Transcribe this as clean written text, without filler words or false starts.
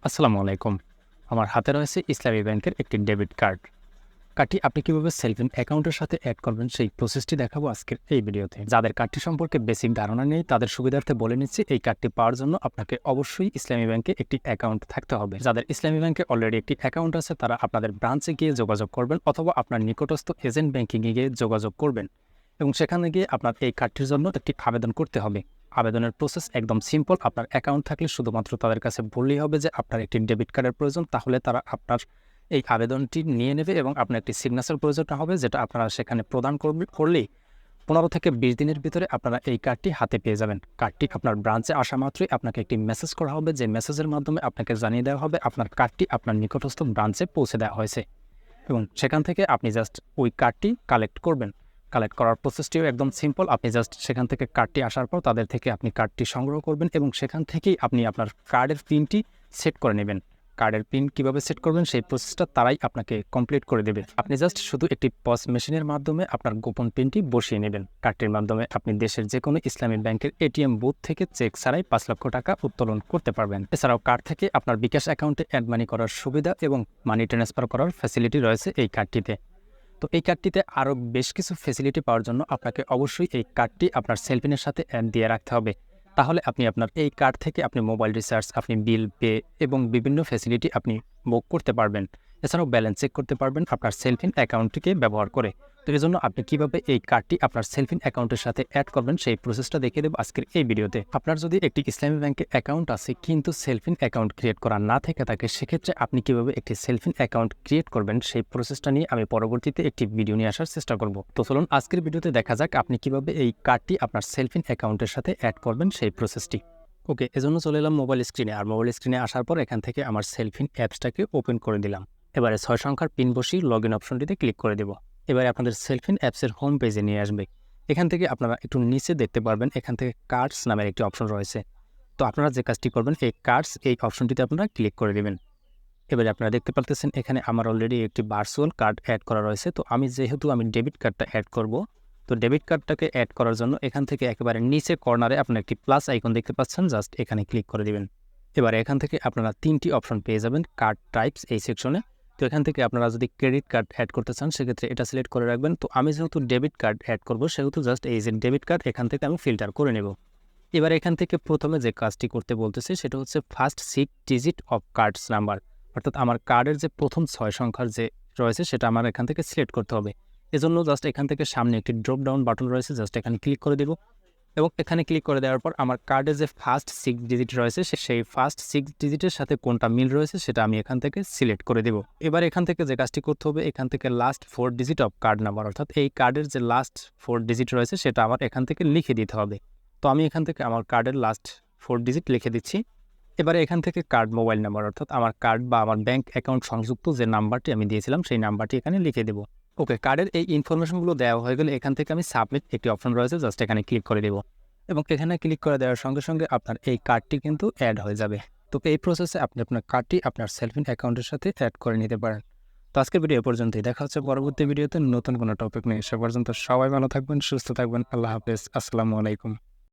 আসসালামু আলাইকুম। আমার হাতে রয়েছে ইসলামী ব্যাংকের একটি ডেবিট কার্ড। কার্ডটি আপনি কিভাবে সেলফিন অ্যাকাউন্টের সাথে অ্যাড করবেন সেই প্রসেসটি দেখাবো আজকের এই ভিডিওতে। যাদের কার্ডটি সম্পর্কে বেসিক ধারণা নেই তাদের সুবিধার্থে বলে নিচ্ছি, এই কার্ডটি পাওয়ার জন্য আপনাকে অবশ্যই ইসলামী ব্যাংকে একটি অ্যাকাউন্ট থাকতে হবে। যাদের ইসলামী ব্যাংকে অলরেডি একটি অ্যাকাউন্ট আছে তারা আপনাদের ব্রাঞ্চে গিয়ে যোগাযোগ করবেন অথবা আপনার নিকটস্থ এজেন্ট ব্যাংকিংয়ে গিয়ে যোগাযোগ করবেন এবং সেখানে গিয়ে আপনার এই কার্ডটির জন্য একটি আবেদন করতে হবে। আবেদনের প্রসেস একদম সিম্পল। আপনার অ্যাকাউন্ট থাকলে শুধুমাত্র তাদের কাছে বললেই হবে যে আপনার একটি ডেবিট কার্ডের প্রয়োজন, তাহলে তারা আপনার এই আবেদনটি নিয়ে নেবে এবং আপনার একটি সিগনেচার প্রয়োজন হবে, যেটা আপনারা সেখানে প্রদান করলেই 15 থেকে 20 দিনের ভিতরে আপনারা এই কার্ডটি হাতে পেয়ে যাবেন। কার্ডটি আপনার ব্রাঞ্চে আসা মাত্রই আপনাকে একটি মেসেজ করা হবে, যে মেসেজের মাধ্যমে আপনাকে জানিয়ে দেওয়া হবে আপনার কার্ডটি আপনার নিকটস্থ ব্রাঞ্চে পৌঁছে দেওয়া হয়েছে এবং সেখান থেকে আপনি জাস্ট ওই কার্ডটি কালেক্ট করবেন। কালেক্ট করার প্রসেসটিও একদম সিম্পল। আপনি জাস্ট সেখান থেকে কার্ডটি আসার পর তাদের থেকে আপনি কার্ডটি সংগ্রহ করবেন এবং সেখান থেকেই আপনি আপনার কার্ডের পিনটি সেট করে নেবেন। কার্ডের পিন কীভাবে সেট করবেন সেই প্রসেসটা তারাই আপনাকে কমপ্লিট করে দেবে। আপনি জাস্ট শুধু একটি পস মেশিনের মাধ্যমে আপনার গোপন পিনটি বসিয়ে নেবেন। কার্ডটির মাধ্যমে আপনি দেশের যে কোনো ইসলামী ব্যাংকের এটিএম বুথ থেকে চেক ছাড়াই 5 লক্ষ টাকা উত্তোলন করতে পারবেন। এছাড়াও কার্ড থেকে আপনার বিকাশ অ্যাকাউন্টে অ্যাড মানি করার সুবিধা এবং মানি ট্রান্সফার করার ফ্যাসিলিটি রয়েছে এই কার্ডটিতে। তো এই কার্ডটিতে আরও বেশ কিছু ফ্যাসিলিটি পাওয়ার জন্য আপনাকে অবশ্যই এই কার্ডটি আপনার সেলফিনের সাথে অ্যাড দিয়ে রাখতে হবে। তাহলে আপনি আপনার এই কার্ড থেকে আপনি মোবাইল রিচার্জ, আপনি বিল পে এবং বিভিন্ন ফ্যাসিলিটি আপনি বুক করতে পারবেন। এছাড়াও ব্যালেন্স চেক করতে পারবেন আপনার সেলফিন অ্যাকাউন্টটিকে ব্যবহার করে। তো এই জন্য আপনি কীভাবে এই কার্ডটি আপনার সেলফিন অ্যাকাউন্টের সাথে অ্যাড করবেন সেই প্রসেসটা দেখিয়ে দেবো আজকের এই ভিডিওতে। আপনার যদি একটি ইসলামী ব্যাংকে অ্যাকাউন্ট আছে কিন্তু সেলফিন অ্যাকাউন্ট ক্রিয়েট করা না থেকে থাকে, সেক্ষেত্রে আপনি কীভাবে একটি সেলফিন অ্যাকাউন্ট ক্রিয়েট করবেন সেই প্রসেসটা নিয়ে আমি পরবর্তীতে একটি ভিডিও নিয়ে আসার চেষ্টা করব। তো চলুন আজকের ভিডিওতে দেখা যাক আপনি কীভাবে এই কার্ডটি আপনার সেলফিন অ্যাকাউন্টের সাথে অ্যাড করবেন সেই প্রসেসটি। ওকে, এজন্য চলে এলাম মোবাইল স্ক্রিনে। আর মোবাইল স্ক্রিনে আসার পর এখান থেকে আমার সেলফিন অ্যাপসটাকে ওপেন করে দিলাম। এবারে 6 সংখ্যার পিন বসিয়ে লগ ইন অপশনটিতে ক্লিক করে দেব। এবারে আপনাদের সেলফিন অ্যাপসের হোম পেজে নিয়ে আসবে। এখান থেকে আপনারা একটু নিচে দেখতে পারবেন এখান থেকে কার্ডস নামের একটি অপশন রয়েছে। তো আপনারা যে কাজটি করবেন এই কার্ডস এই অপশনটিতে আপনারা ক্লিক করে দেবেন। এবারে আপনারা দেখতে পারতেছেন এখানে আমার অলরেডি একটি ভার্চুয়াল কার্ড অ্যাড করা রয়েছে। তো যেহেতু আমি ডেবিট কার্ডটা অ্যাড করব, তো ডেবিট কার্ডটাকে অ্যাড করার জন্য এখান থেকে একেবারে নিচে কর্নারে আপনারা একটি প্লাস আইকন দেখতে পাচ্ছেন, জাস্ট এখানে ক্লিক করে দিবেন। এবার এখান থেকে আপনারা 3টি অপশন পেয়ে যাবেন কার্ড টাইপস এই সেকশনে। তো এখান থেকে আপনারা যদি ক্রেডিট কার্ড অ্যাড করতে চান সেক্ষেত্রে এটা সিলেক্ট করে রাখবেন। তো আমি যেহেতু ডেবিট কার্ড অ্যাড করব সেহেতু জাস্ট এই যে ডেবিট কার্ড এখান থেকে আমি ফিল্টার করে নেব। এবার এখান থেকে প্রথমে যে কাজটি করতে বলতেছে সেটা হচ্ছে first 6 digit of cards number, অর্থাৎ আমার কার্ডের যে প্রথম 6 সংখ্যার যে রয়েছে সেটা আমার এখান থেকে সিলেক্ট করতে হবে। এজন্য জাস্ট এখান থেকে সামনে একটি ড্রপ ডাউন বাটন রয়েছে, জাস্ট এখানে ক্লিক করে দেব এবং এখানে ক্লিক করে দেওয়ার পর আমার কার্ডের যে ফার্স্ট 6 ডিজিট রয়েছে সেই ফার্স্ট 6 ডিজিটের সাথে কোনটা মিল রয়েছে সেটা আমি এখান থেকে সিলেক্ট করে দেব। এবার এখান থেকে যে কাজটি করতে হবে এখান থেকে last 4 digit of card number, অর্থাৎ এই কার্ডের যে লাস্ট 4 ডিজিট রয়েছে সেটা আমার এখান থেকে লিখে দিতে হবে। তো আমি এখান থেকে আমার কার্ডের লাস্ট 4 ডিজিট লিখে দিচ্ছি। এবারে এখান থেকে কার্ড মোবাইল নাম্বার, অর্থাৎ আমার কার্ড বা আমার ব্যাংক অ্যাকাউন্ট সংযুক্ত যে নাম্বারটি আমি দিয়েছিলাম সেই নাম্বারটি এখানে লিখে দেব। ওকে, কার্ডের এই ইনফরমেশনগুলো দেওয়া হয়ে গেলে এখান থেকে আমি সাবমিট একটি অপশন রয়েছে, জাস্ট এখানে ক্লিক করে দেব এবং এখানে ক্লিক করে দেওয়ার সঙ্গে সঙ্গে আপনার এই কার্ডটি কিন্তু অ্যাড হয়ে যাবে। তো এই প্রসেসে আপনি আপনার কার্ডটি আপনার সেলফিন অ্যাকাউন্টের সাথে অ্যাড করে নিতে পারেন। তো আজকের ভিডিও পর্যন্তই, দেখা হচ্ছে পরবর্তী ভিডিওতে নতুন কোনো টপিক নিয়ে। সে পর্যন্ত সবাই ভালো থাকবেন, সুস্থ থাকবেন। আল্লাহ হাফেজ, আসসালামু আলাইকুম।